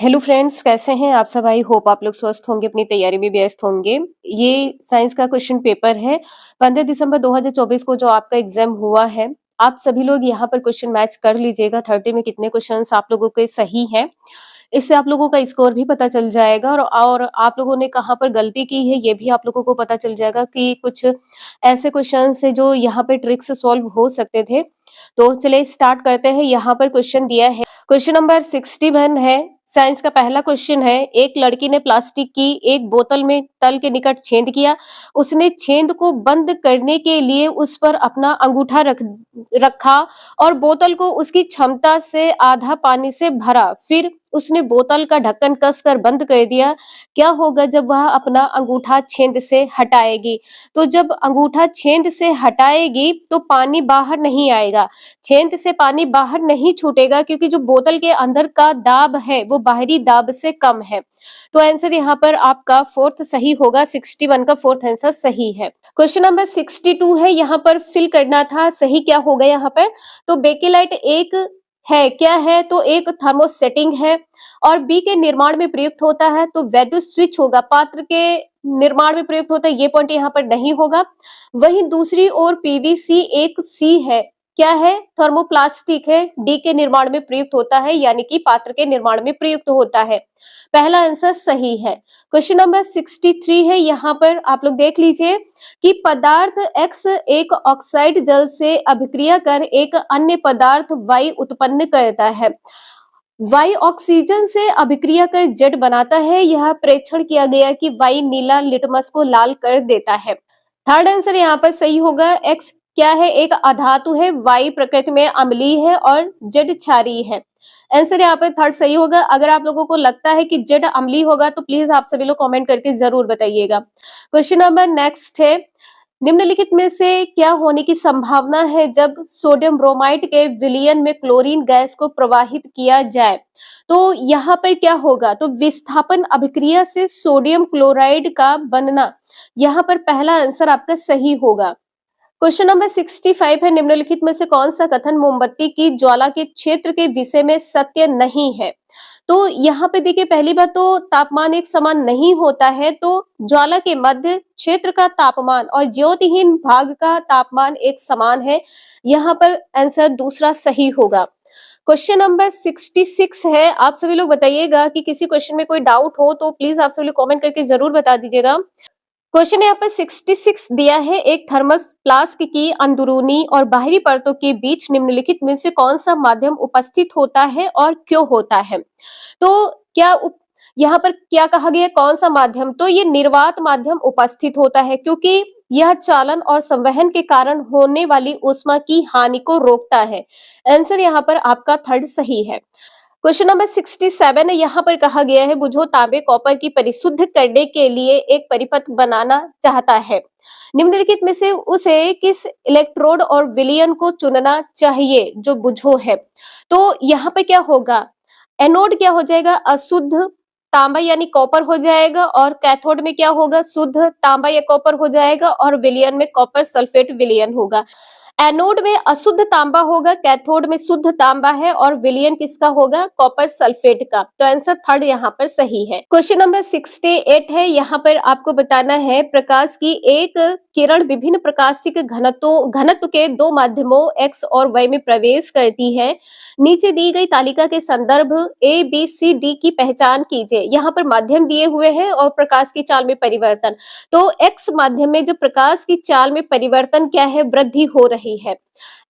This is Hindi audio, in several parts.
हेलो फ्रेंड्स, कैसे हैं आप सब। आई होप आप लोग स्वस्थ होंगे, अपनी तैयारी में व्यस्त होंगे। ये साइंस का क्वेश्चन पेपर है 15 दिसंबर 2024 को जो आपका एग्जाम हुआ है। आप सभी लोग यहाँ पर क्वेश्चन मैच कर लीजिएगा। 30 में कितने क्वेश्चंस आप लोगों के सही हैं, इससे आप लोगों का स्कोर भी पता चल जाएगा और आप लोगों ने कहाँ पर गलती की है ये भी आप लोगों को पता चल जाएगा कि कुछ ऐसे क्वेश्चंस है जो यहाँ पे ट्रिक से सॉल्व हो सकते थे। तो चलिए स्टार्ट करते हैं। यहाँ पर क्वेश्चन दिया है, क्वेश्चन नंबर 61 है। साइंस का पहला क्वेश्चन है, एक लड़की ने प्लास्टिक की एक बोतल में तल के निकट छेद किया। उसने छेद को बंद करने के लिए उस पर अपना अंगूठा रखा और बोतल को उसकी क्षमता से आधा पानी से भरा। फिर उसने बोतल का ढक्कन कसकर बंद कर दिया। क्या होगा जब वह अपना अंगूठा छेद से हटाएगी? तो जब अंगूठा छेद से हटाएगी तो पानी बाहर नहीं आएगा, छेद से पानी बाहर नहीं छूटेगा, क्योंकि जो बोतल के अंदर का दाब है वो बाहरी दाब से कम है। तो आंसर यहाँ पर आपका फोर्थ सही होगा। 61 का फोर्थ आंसर सही है। क्वेश्चन नंबर 62 है, यहाँ पर फिल करना था। सही क्या होगा यहाँ पर? तो बेकेलाइट एक है, क्या है? तो एक थर्मोसेटिंग है और बी के निर्माण में प्रयुक्त होता है, तो वैद्युत स्विच होगा। पात्र के निर्माण में प्रयुक्त होता है, ये पॉइंट यहाँ पर नहीं होगा। वहीं दूसरी ओर पीवीसी एक सी है, क्या है? थर्मोप्लास्टिक है, डी के निर्माण में प्रयुक्त होता है, यानी कि पात्र के निर्माण में प्रयुक्त होता है। पहला आंसर सही है। क्वेश्चन नंबर 63 है, यहाँ पर आप लोग देख लीजिए कि पदार्थ एक्स एक ऑक्साइड जल से अभिक्रिया कर एक अन्य पदार्थ वाई उत्पन्न करता है। वाई ऑक्सीजन से अभिक्रिया कर जेड बनाता है। यह प्रेक्षण किया गया कि वाई नीला लिटमस को लाल कर देता है। थर्ड आंसर यहाँ पर सही होगा। एक्स क्या है? एक अधातु है, वाई प्रकृति में अम्लीय है और जेड क्षारीय है। आंसर यहाँ पर थर्ड सही होगा। अगर आप लोगों को लगता है कि जेड अम्लीय होगा तो प्लीज आप सभी लोग कमेंट करके जरूर बताइएगा। क्वेश्चन नंबर नेक्स्ट है, निम्नलिखित में से क्या होने की संभावना है जब सोडियम ब्रोमाइड के विलयन में क्लोरीन गैस को प्रवाहित किया जाए? तो यहाँ पर क्या होगा? तो विस्थापन अभिक्रिया से सोडियम क्लोराइड का बनना। यहाँ पर पहला आंसर आपका सही होगा। क्वेश्चन नंबर 65 है, निम्नलिखित में से कौन सा कथन मोमबत्ती की ज्वाला के क्षेत्र के विषय में सत्य नहीं है? तो यहाँ पे देखिए, पहली बात तो तापमान एक समान नहीं होता है, तो ज्वाला के मध्य क्षेत्र का तापमान और ज्योतिहीन भाग का तापमान एक समान है। यहाँ पर आंसर दूसरा सही होगा। क्वेश्चन नंबर 66 है, आप सभी लोग बताइएगा कि किसी क्वेश्चन में कोई डाउट हो तो प्लीज आप सभी लोग कमेंट करके जरूर बता दीजिएगा। क्वेश्चन यहाँ पर 66 दिया है, एक थर्मस फ्लास्क की अंदरूनी और बाहरी परतों के बीच निम्नलिखित में से कौन सा माध्यम उपस्थित होता है और क्यों होता है? तो यहाँ पर क्या कहा गया, कौन सा माध्यम? तो ये निर्वात माध्यम उपस्थित होता है, क्योंकि यह चालन और संवहन के कारण होने वाली ऊष्मा की हानि को रोकता है। आंसर यहाँ पर आपका थर्ड सही है। क्वेश्चन नंबर 67 है, यहाँ पर कहा गया है, बुझो तांबे कॉपर की परिशुद्ध करने के लिए एक परिपथ बनाना चाहता है। निम्नलिखित में से उसे किस इलेक्ट्रोड और विलयन को चुनना चाहिए जो बुझो है? तो यहाँ पर क्या होगा? एनोड क्या हो जाएगा? अशुद्ध तांबा यानी कॉपर हो जाएगा, और कैथोड में क्या होगा? शुद्ध तांबा या कॉपर हो जाएगा, और विलयन में कॉपर सल्फेट विलयन होगा। एनोड में अशुद्ध तांबा होगा, कैथोड में शुद्ध तांबा है, और विलयन किसका होगा? कॉपर सल्फेट का। तो आंसर थर्ड यहाँ पर सही है। क्वेश्चन नंबर 68 है, यहाँ पर आपको बताना है, प्रकाश की एक किरण विभिन्न प्रकाशिक घनत्व के दो माध्यमों एक्स और वाई में प्रवेश करती है। नीचे दी गई तालिका के संदर्भ ए बी सी डी की पहचान कीजिए। यहाँ पर माध्यम दिए हुए हैं और प्रकाश की चाल में परिवर्तन। तो एक्स माध्यम में जब प्रकाश की चाल में परिवर्तन क्या है? वृद्धि हो रही है।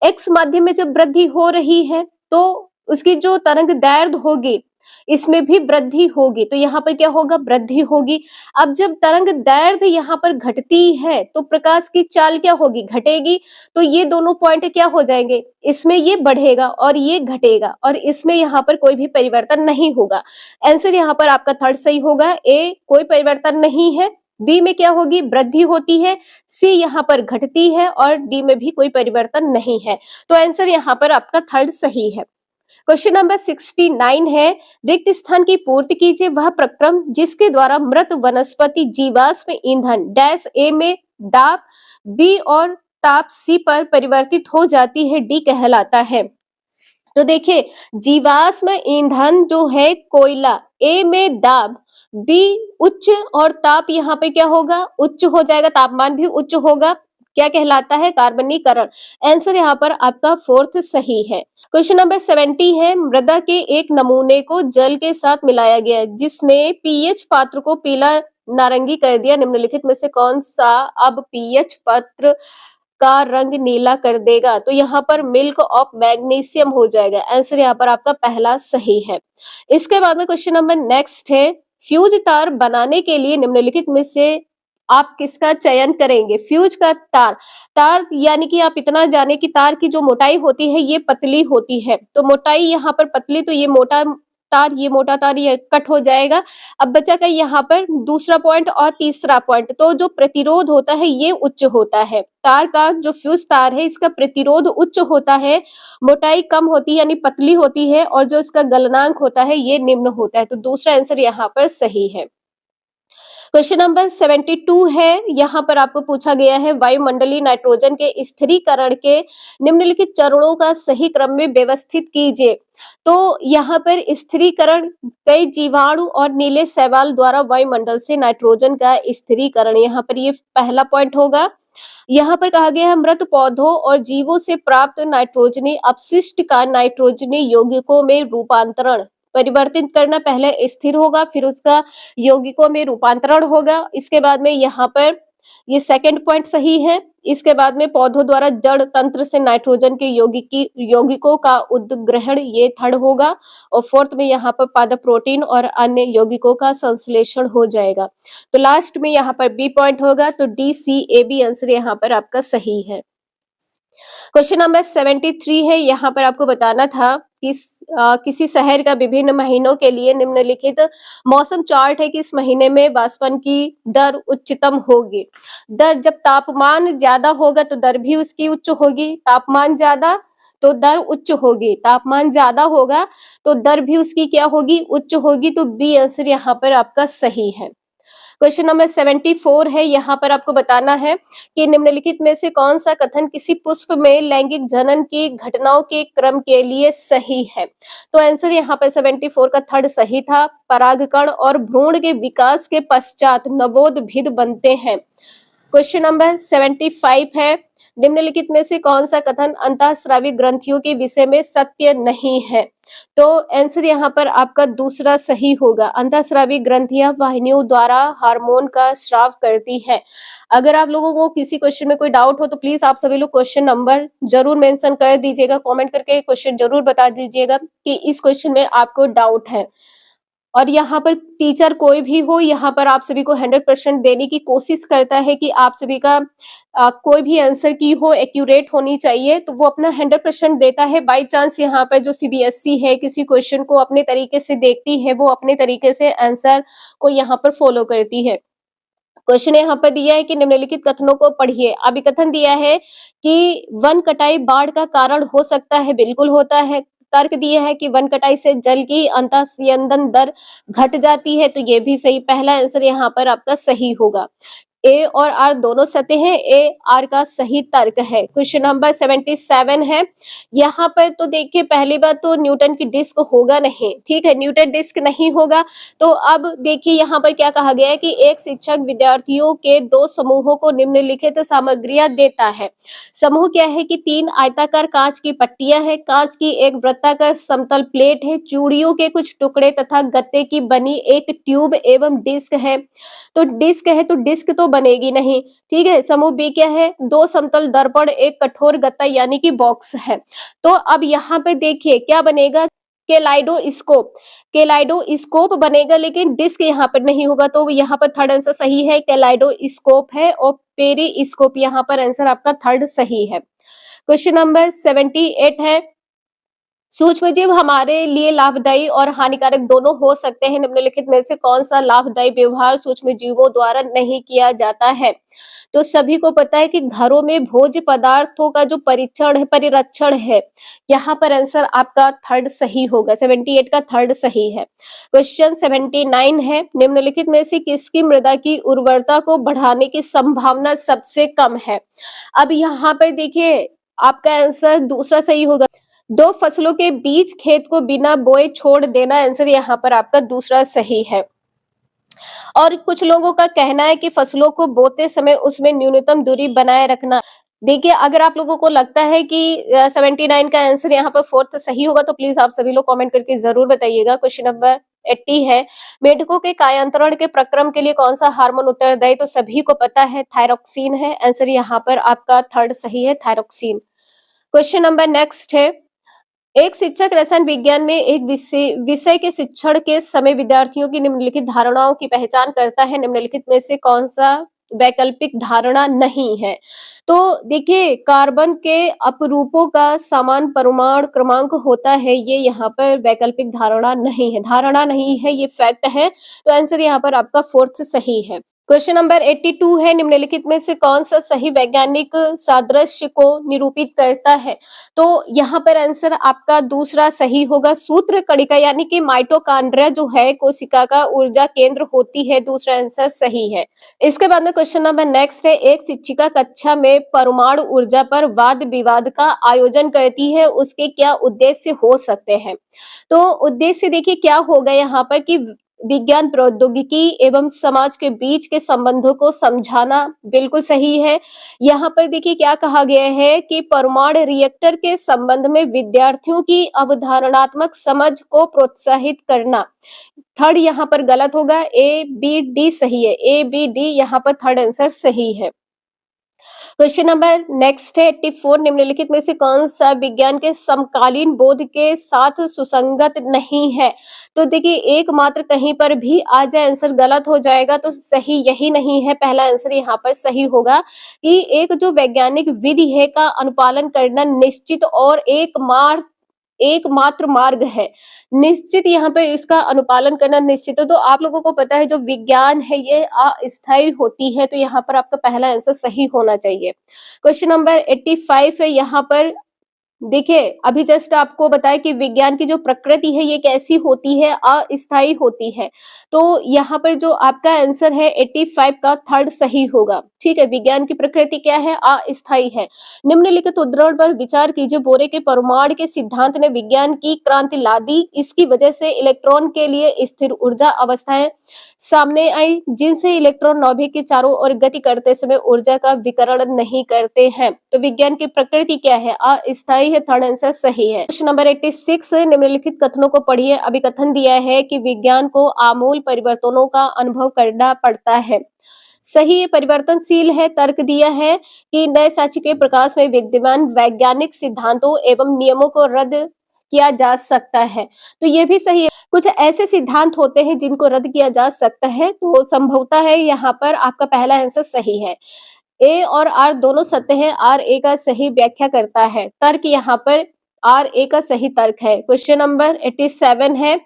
एक्स माध्यम में जब वृद्धि हो रही है तो उसकी जो तरंग दैर्ध्य होगी इसमें भी वृद्धि होगी, तो यहाँ पर क्या होगा? वृद्धि होगी। अब जब तरंग दैर्ध्य यहाँ पर घटती है तो प्रकाश की चाल क्या होगी? घटेगी। तो ये दोनों पॉइंट क्या हो जाएंगे? इसमें ये बढ़ेगा और ये घटेगा, और इसमें यहाँ पर कोई भी परिवर्तन नहीं होगा। आंसर यहाँ पर आपका थर्ड सही होगा। ए कोई परिवर्तन नहीं है, बी में क्या होगी? वृद्धि होती है, सी यहाँ पर घटती है, और डी में भी कोई परिवर्तन नहीं है। तो आंसर यहाँ पर आपका थर्ड सही है। क्वेश्चन नंबर 69 है, रिक्त स्थान की पूर्ति कीजिए वह प्रक्रम जिसके द्वारा मृत वनस्पति जीवाश्म ईंधन डैश ए में दाब बी और ताप सी पर परिवर्तित हो जाती है, डी कहलाता है। तो देखिए, जीवाश्म ईंधन जो है कोयला ए में दाब, बी उच्च और ताप यहाँ पे क्या होगा, उच्च हो जाएगा, तापमान भी उच्च होगा, क्या कहलाता है, कार्बनीकरण। आंसर यहाँ पर आपका फोर्थ सही है। क्वेश्चन नंबर 70 है, मृदा के एक नमूने को जल के साथ मिलाया गया जिसने पीएच पात्र को पीला नारंगी कर दिया, निम्नलिखित में से कौन सा अब पीएच पात्र का रंग नीला कर देगा, तो यहाँ पर मिल्क ऑफ मैग्नीशियम हो जाएगा। आंसर यहाँ पर आपका पहला सही है। इसके बाद में क्वेश्चन नंबर नेक्स्ट है, फ्यूज तार बनाने के लिए निम्नलिखित में से आप किसका चयन करेंगे। फ्यूज का तार, तार यानी कि आप इतना जाने कि तार की जो मोटाई होती है ये पतली होती है, तो मोटाई यहाँ पर पतली, तो ये मोटा तार, ये मोटा तार ये कट हो जाएगा। अब बचा का यहाँ पर दूसरा पॉइंट और तीसरा पॉइंट, तो जो प्रतिरोध होता है ये उच्च होता है, तार का जो फ्यूज तार है इसका प्रतिरोध उच्च होता है, मोटाई कम होती है यानी पतली होती है, और जो इसका गलनांक होता है ये निम्न होता है, तो दूसरा आंसर यहाँ पर सही है। क्वेश्चन नंबर 72 है, यहाँ पर आपको पूछा गया है वायुमंडलीय नाइट्रोजन के स्थिरीकरण के निम्नलिखित चरणों का सही क्रम में व्यवस्थित कीजिए। तो यहाँ पर स्थिरीकरण कई जीवाणु और नीले शैवाल द्वारा वायुमंडल से नाइट्रोजन का स्थिरीकरण, यहाँ पर ये पहला पॉइंट होगा। यहाँ पर कहा गया है मृत पौधों और जीवों से प्राप्त नाइट्रोजनी अपशिष्ट का नाइट्रोजनी यौगिकों में रूपांतरण, परिवर्तित करना पहले स्थिर होगा फिर उसका यौगिकों में रूपांतरण होगा। इसके बाद में यहाँ पर ये सेकंड पॉइंट सही है। इसके बाद में पौधों द्वारा जड़ तंत्र से नाइट्रोजन के यौगिकों का उद्ग्रहण, ये थर्ड होगा। और फोर्थ में यहाँ पर पादप प्रोटीन और अन्य यौगिकों का संश्लेषण हो जाएगा। तो लास्ट में यहाँ पर बी पॉइंट होगा, तो D C A B answer यहाँ पर आपका सही है। क्वेश्चन नंबर 73 है, यहाँ पर आपको बताना था कि किसी शहर का विभिन्न महीनों के लिए निम्नलिखित मौसम चार्ट है कि इस महीने में वाष्पन की दर उच्चतम होगी। दर, जब तापमान ज्यादा होगा तो दर भी उसकी उच्च होगी, तापमान ज्यादा तो दर उच्च होगी, तापमान ज्यादा होगा तो दर भी उसकी क्या होगी, उच्च होगी, तो बी आंसर यहाँ पर आपका सही है। क्वेश्चन नंबर 74 है, यहाँ पर आपको बताना है कि निम्नलिखित में से कौन सा कथन किसी पुष्प में लैंगिक जनन की घटनाओं के क्रम के लिए सही है। तो आंसर यहाँ पर 74 का थर्ड सही था। परागकण और भ्रूण के विकास के पश्चात नवोद्भिद बनते हैं। क्वेश्चन नंबर 75 है, निम्नलिखित में से कौन सा कथन अंतःस्रावी ग्रंथियों के विषय में सत्य नहीं है। तो आंसर यहाँ पर आपका दूसरा सही होगा। अंतःस्रावी ग्रंथियां वाहिनियों द्वारा हार्मोन का स्राव करती है। अगर आप लोगों को किसी क्वेश्चन में कोई डाउट हो तो प्लीज आप सभी लोग क्वेश्चन नंबर जरूर मेंशन कर दीजिएगा, कमेंट करके क्वेश्चन जरूर बता दीजिएगा कि इस क्वेश्चन में आपको डाउट है। और यहाँ पर टीचर कोई भी हो, यहाँ पर आप सभी को 100% देने की कोशिश करता है कि आप सभी का कोई भी आंसर की हो एक्यूरेट होनी चाहिए, तो वो अपना 100% देता है। बाई चांस यहाँ पर जो सीबीएसई है किसी क्वेश्चन को अपने तरीके से देखती है, वो अपने तरीके से आंसर को यहाँ पर फॉलो करती है। क्वेश्चन यहाँ पर दिया है कि निम्नलिखित कथनों को पढ़िए। अभी कथन दिया है कि वन कटाई बाढ़ का कारण हो सकता है, बिल्कुल होता है। तर्क दिया है कि वन कटाई से जल की अंतःस्यंदन दर घट जाती है, तो ये भी सही। पहला आंसर यहाँ पर आपका सही होगा। ए और आर दोनों सत्य हैं, ए आर का सही तर्क है। क्वेश्चन नंबर 77 है, यहाँ पर तो देखिए पहली बात तो न्यूटन की डिस्क होगा नहीं, ठीक है, न्यूटन डिस्क नहीं होगा। तो अब देखिए यहाँ पर क्या कहा गया है कि एक शिक्षक विद्यार्थियों के दो समूहों को निम्नलिखित सामग्रियां देता है। समूह क्या है कि 3 आयताकार कांच की पट्टियां हैं, कांच की एक वृत्ताकार समतल प्लेट है, चूड़ियों के कुछ टुकड़े तथा गत्ते की बनी एक ट्यूब एवं डिस्क है। तो डिस्क है तो डिस्क तो बनेगी नहीं, ठीक है। समूह बी क्या है, 2 समतल दर्पण एक कठोर गत्ता यानी कि बॉक्स है। तो अब यहाँ पे देखिए क्या बनेगा, केलाइडोस्कोप, केलाइडोस्कोप बनेगा, लेकिन डिस्क यहाँ पर नहीं होगा, तो यहाँ पर थर्ड आंसर सही है, केलाइडोस्कोप है। और पेरिस्कोप यहाँ पर आंसर आपका थर्ड सही है। क्वेश्चन नंबर 78 है, सूक्ष्मजीव हमारे लिए लाभदायी और हानिकारक दोनों हो सकते हैं, निम्नलिखित में से कौन सा लाभदायी व्यवहार सूक्ष्मजीवों द्वारा नहीं किया जाता है। तो सभी को पता है कि घरों में भोज्य पदार्थों का जो परिरक्षण है, यहाँ पर आंसर आपका थर्ड सही होगा। 78 का थर्ड सही है। क्वेश्चन 79 है, निम्नलिखित में से किसकी मृदा की उर्वरता को बढ़ाने की संभावना सबसे कम है। अब यहाँ पर देखिए आपका आंसर दूसरा सही होगा। दो फसलों के बीच खेत को बिना बोए छोड़ देना, आंसर यहाँ पर आपका दूसरा सही है। और कुछ लोगों का कहना है कि फसलों को बोते समय उसमें न्यूनतम दूरी बनाए रखना। देखिए, अगर आप लोगों को लगता है कि 79 का आंसर यहाँ पर फोर्थ सही होगा तो प्लीज आप सभी लोग कमेंट करके जरूर बताइएगा। क्वेश्चन नंबर 80 है, मेढकों के कायांतरण के प्रक्रम के लिए कौन सा हार्मोन उत्तरदायी? तो सभी को पता है थायरोक्सिन है, आंसर यहाँ पर आपका थर्ड सही है, थायरोक्सिन। क्वेश्चन नंबर नेक्स्ट है, एक शिक्षक रसायन विज्ञान में एक विषय के शिक्षण के समय विद्यार्थियों की निम्नलिखित धारणाओं की पहचान करता है, निम्नलिखित में से कौन सा वैकल्पिक धारणा नहीं है? तो देखिए, कार्बन के अपरूपों का समान परमाणु क्रमांक होता है, ये यहाँ पर वैकल्पिक धारणा नहीं है, ये फैक्ट है। तो आंसर यहाँ पर आपका फोर्थ सही है। क्वेश्चन नंबर 82 है, निम्नलिखित में से कौन सा सही वैज्ञानिक सादृश्य को निरूपित करता है? तो यहाँ पर आंसर आपका दूसरा सही होगा, सूत्र कणिका यानी कि माइटोकॉन्ड्रिया जो है कोशिका का ऊर्जा केंद्र होती है, दूसरा आंसर सही है। इसके बाद में क्वेश्चन नंबर नेक्स्ट है, एक शिक्षिका कक्षा में परमाणु ऊर्जा पर वाद विवाद का आयोजन करती है, उसके क्या उद्देश्य हो सकते हैं? तो उद्देश्य देखिए क्या होगा यहाँ पर कि विज्ञान प्रौद्योगिकी एवं समाज के बीच के संबंधों को समझाना, बिल्कुल सही है। यहाँ पर देखिए क्या कहा गया है कि परमाणु रिएक्टर के संबंध में विद्यार्थियों की अवधारणात्मक समझ को प्रोत्साहित करना। थर्ड यहाँ पर गलत होगा, ए बी डी सही है, ए बी डी यहाँ पर थर्ड आंसर सही है। क्वेश्चन नंबर नेक्स्ट है 84, निम्नलिखित में से कौन सा विज्ञान के समकालीन बोध के साथ सुसंगत नहीं है? तो देखिए, एकमात्र कहीं पर भी आ जाए आंसर गलत हो जाएगा, तो सही यही नहीं है, पहला आंसर यहाँ पर सही होगा कि एक जो वैज्ञानिक विधि है का अनुपालन करना निश्चित और एकमात्र मार्ग है। निश्चित यहाँ पे इसका अनुपालन करना निश्चित है। तो आप लोगों को पता है जो विज्ञान है ये अस्थायी होती है, तो यहाँ पर आपका पहला आंसर सही होना चाहिए। क्वेश्चन नंबर 85 है, यहाँ पर देखिए अभी जस्ट आपको बताया कि विज्ञान की जो प्रकृति है ये कैसी होती है, अस्थायी होती है। तो यहाँ पर जो आपका आंसर है 85 का थर्ड सही होगा। ठीक है, विज्ञान की प्रकृति क्या है? अस्थायी है। निम्नलिखित उदाहरण पर विचार कीजिए, बोरे के परमाणु के सिद्धांत ने विज्ञान की क्रांति ला दी, इसकी वजह से इलेक्ट्रॉन के लिए स्थिर ऊर्जा अवस्थाएं सामने आई, जिनसे इलेक्ट्रॉन नाभिक के चारों ओर गति करते समय ऊर्जा का विकर्ण नहीं करते हैं। तो विज्ञान की प्रकृति क्या है? अस्थायी है, थर्ड आंसर सही है। क्वेश्चन नंबर 86, निम्नलिखित कथनों को पढ़िए। अभी कथन दिया है कि विज्ञान को आमूल परिवर्तनों का अनुभव करना पड़ता है, सही परिवर्तनशील है। तर्क दिया है कि नए साक्ष्य के प्रकाश में विद्यमान वैज्ञानिक सिद्धांतों एवं नियमों को रद्द किया जा सकता है, तो ये भी सही है। कुछ ऐसे सिद्धांत होते हैं जिनको रद्द किया जा सकता है, तो संभवतः है यहाँ पर आपका पहला आंसर सही है। ए और आर दोनों सत्य हैं, आर ए का सही व्याख्या करता है। तर्क यहाँ पर आर ए का सही तर्क है। क्वेश्चन नंबर 87 है,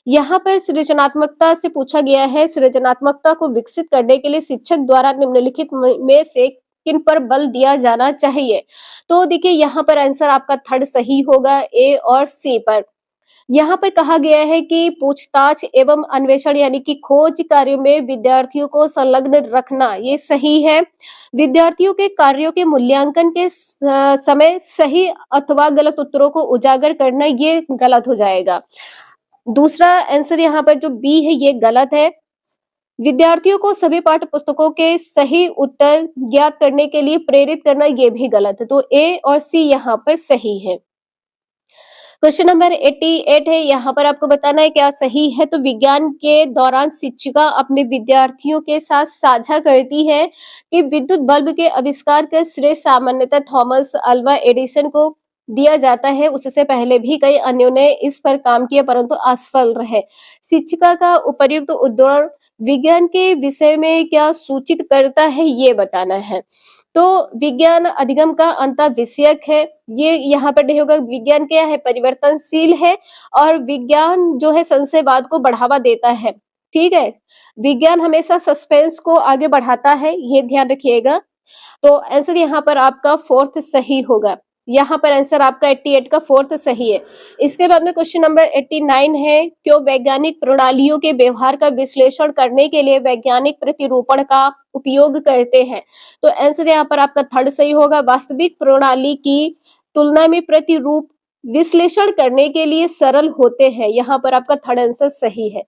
यहाँ पर सृजनात्मकता से पूछा गया है, सृजनात्मकता को विकसित करने के लिए शिक्षक द्वारा निम्नलिखित में से किन पर बल दिया जाना चाहिए? तो देखिए यहाँ पर आंसर आपका थर्ड सही होगा, ए और सी पर। यहाँ पर कहा गया है कि पूछताछ एवं अन्वेषण यानी कि खोज कार्य में विद्यार्थियों को संलग्न रखना, ये सही है। विद्यार्थियों के कार्यों के मूल्यांकन के समय सही अथवा गलत उत्तरों को उजागर करना, ये गलत हो जाएगा। दूसरा आंसर यहाँ पर जो बी है ये गलत है। विद्यार्थियों को सभी पाठ्य पुस्तकों के सही उत्तर ज्ञात करने के लिए प्रेरित करना, ये भी गलत है। तो ए और सी यहाँ पर सही है। क्वेश्चन नंबर 88 है, यहाँ पर आपको बताना है क्या सही है। तो विज्ञान के दौरान शिक्षिका अपने विद्यार्थियों के साथ साझा करती है कि विद्युत बल्ब के आविष्कार का श्रेय सामान्यतः थॉमस अल्वा एडिसन को दिया जाता है, उससे पहले भी कई अन्यों ने इस पर काम किया परंतु असफल रहे। शिक्षिका का उपर्युक्त उद्धरण विज्ञान के विषय में क्या सूचित करता है, ये बताना है। तो विज्ञान अधिगम का अंतःविषयक है, ये यहाँ पर नहीं होगा। विज्ञान क्या है? परिवर्तनशील है, और विज्ञान जो है संशयवाद को बढ़ावा देता है। ठीक है, विज्ञान हमेशा सस्पेंस को आगे बढ़ाता है, ये ध्यान रखिएगा। तो आंसर यहाँ पर आपका फोर्थ सही होगा। यहाँ पर आंसर आपका 88 का फोर्थ सही है। इसके बाद में क्वेश्चन नंबर 89 है, क्यों वैज्ञानिक प्रणालियों के व्यवहार का विश्लेषण करने के लिए वैज्ञानिक प्रतिरूपण का उपयोग करते हैं? तो आंसर यहाँ पर आपका थर्ड सही होगा। वास्तविक प्रणाली की तुलना में प्रतिरूप विश्लेषण करने के लिए सरल होते हैं। यहाँ पर आपका थर्ड आंसर सही है।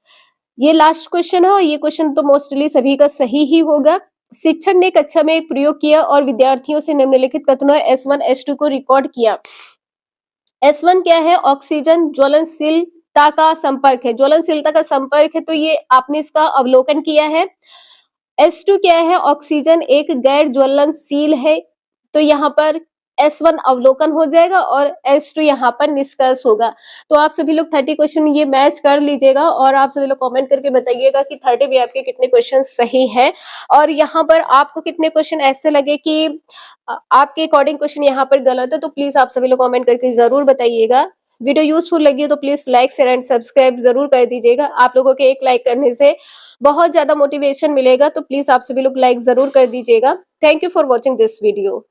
ये लास्ट क्वेश्चन है और ये क्वेश्चन तो मोस्टली सभी का सही ही होगा। शिक्षक ने कक्षा में एक प्रयोग किया और विद्यार्थियों से निम्नलिखित कथनों S1 S2 को रिकॉर्ड किया। S1 क्या है? ऑक्सीजन ज्वलनशीलता का संपर्क है। ज्वलनशीलता का संपर्क है तो ये आपने इसका अवलोकन किया है। S2 क्या है? ऑक्सीजन एक गैर ज्वलनशील है तो यहाँ पर S1 अवलोकन हो जाएगा और S2 यहाँ पर निष्कर्ष होगा। तो आप सभी लोग 30 क्वेश्चन ये मैच कर लीजिएगा और आप सभी लोग कमेंट करके बताइएगा कि 30 भी आपके कितने क्वेश्चन सही हैं और यहाँ पर आपको कितने क्वेश्चन ऐसे लगे कि आपके अकॉर्डिंग क्वेश्चन यहाँ पर गलत है, तो प्लीज आप सभी लोग कमेंट करके जरूर बताइएगा। वीडियो यूजफुल लगी हो तो please like share and subscribe जरूर कर दीजिएगा। आप लोगों के एक लाइक करने से बहुत ज्यादा मोटिवेशन मिलेगा, तो प्लीज आप सभी लोग लाइक जरूर कर दीजिएगा। Thank you for watching this video.